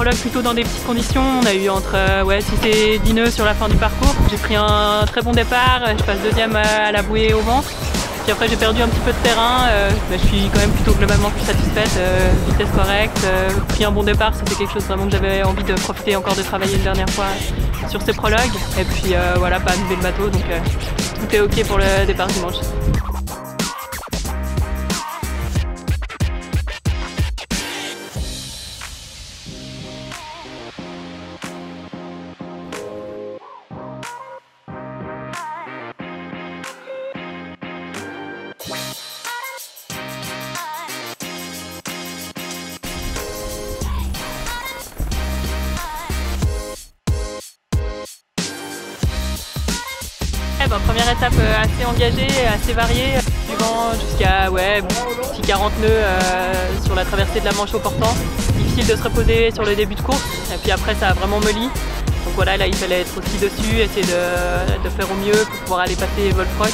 prologue plutôt dans des petites conditions. On a eu entre 6 et 10 nœuds sur la fin du parcours. J'ai pris un très bon départ, je passe deuxième à la bouée et au ventre. Puis après j'ai perdu un petit peu de terrain, mais je suis quand même plutôt globalement plus satisfaite. Vitesse correcte, pris un bon départ, c'était quelque chose vraiment que j'avais envie de profiter encore de travailler une dernière fois sur ces prologues. Et puis voilà, pas annuler le bateau, donc tout est ok pour le départ dimanche. Première étape assez engagée, assez variée, suivant jusqu'à petit 40 nœuds sur la traversée de la Manche au portant. Difficile de se reposer sur le début de course, et puis après ça a vraiment molli. Donc voilà, là il fallait être aussi dessus, essayer de faire au mieux pour pouvoir aller passer Wolfrock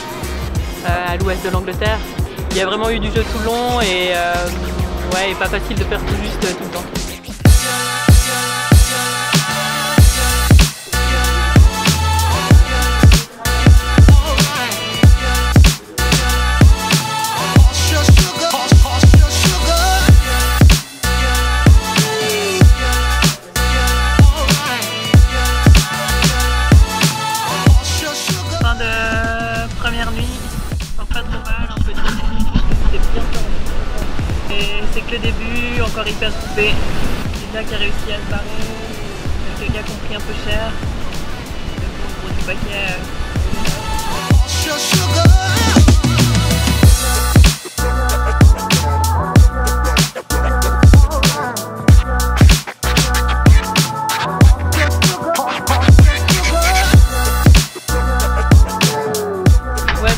à l'ouest de l'Angleterre. Il y a vraiment eu du jeu tout le long et pas facile de faire tout juste tout le temps. C'est que le début, encore hyper coupé. Lisa qui a réussi à se barrer, quelques gars qui ont pris un peu cher. Le gros du paquet.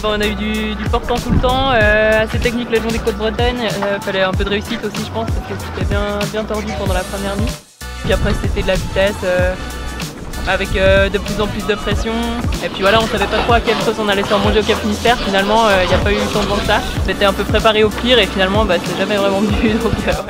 On a eu du portant tout le temps, assez technique le long des côtes bretonnes. Fallait un peu de réussite aussi je pense parce que c'était bien tordu pendant la première nuit. Puis après c'était de la vitesse avec de plus en plus de pression. Et puis voilà, on savait pas trop à quelle sauce on allait s'en manger au Cap Finistère. Finalement il n'y a pas eu tant de vent que ça. J'étais un peu préparé au pire et finalement c'est jamais vraiment venu. Donc voilà.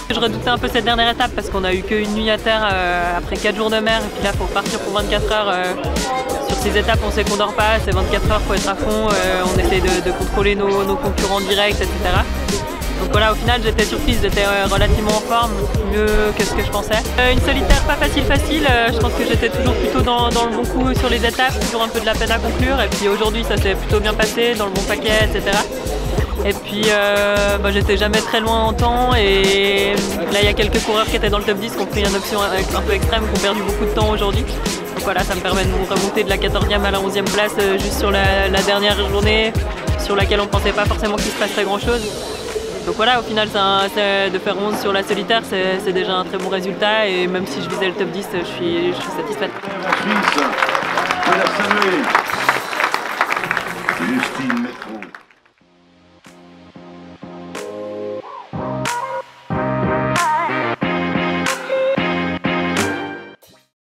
Je redoutais un peu cette dernière étape parce qu'on a eu qu'une nuit à terre après 4 jours de mer et puis là il faut partir pour 24 heures. Sur ces étapes on sait qu'on dort pas, c'est 24 heures, il faut être à fond, on essaie de contrôler nos concurrents directs, etc. Donc voilà, au final j'étais surprise, j'étais relativement en forme, mieux que ce que je pensais. Une solitaire pas facile, je pense que j'étais toujours plutôt dans le bon coup sur les étapes, toujours un peu de la peine à conclure et puis aujourd'hui ça s'est plutôt bien passé, dans le bon paquet, etc. Et puis j'étais jamais très loin en temps et là il y a quelques coureurs qui étaient dans le top 10 qui ont pris une option un peu extrême, qui ont perdu beaucoup de temps aujourd'hui. Donc voilà, ça me permet de remonter de la 14e à la 11e place juste sur la dernière journée sur laquelle on pensait pas forcément qu'il se passerait grand chose. Donc voilà, au final de faire 11 sur la solitaire c'est déjà un très bon résultat et même si je visais le top 10 je suis satisfaite.